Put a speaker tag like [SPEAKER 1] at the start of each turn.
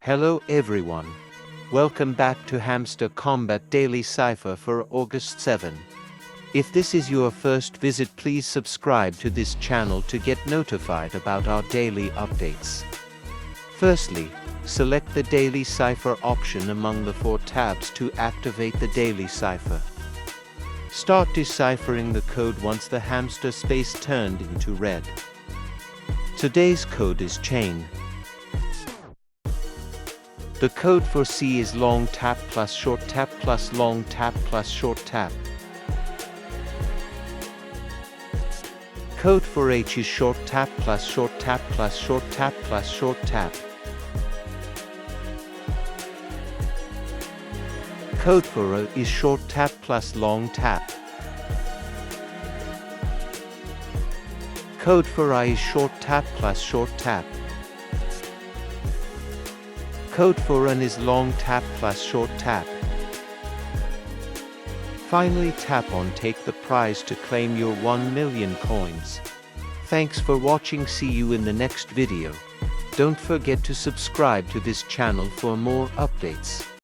[SPEAKER 1] Hello everyone. Welcome back to HAMSTER KOMBAT Daily Cipher for August 7. If this is your first visit, please subscribe to this channel to get notified about our daily updates. Firstly, select the Daily Cipher option among the 4 tabs to activate the Daily Cipher. Start deciphering the code once the hamster space turned into red. Today's code is chain. The code for C is long tap plus short tap plus long tap plus short tap. Code for H is short tap plus short tap plus short tap plus short tap. Code for O is short tap plus long tap. Code for I is short tap plus short tap. Code for N is long tap plus short tap. Finally, tap on Take the Prize to claim your 1 million coins. Thanks for watching. See you in the next video. Don't forget to subscribe to this channel for more updates.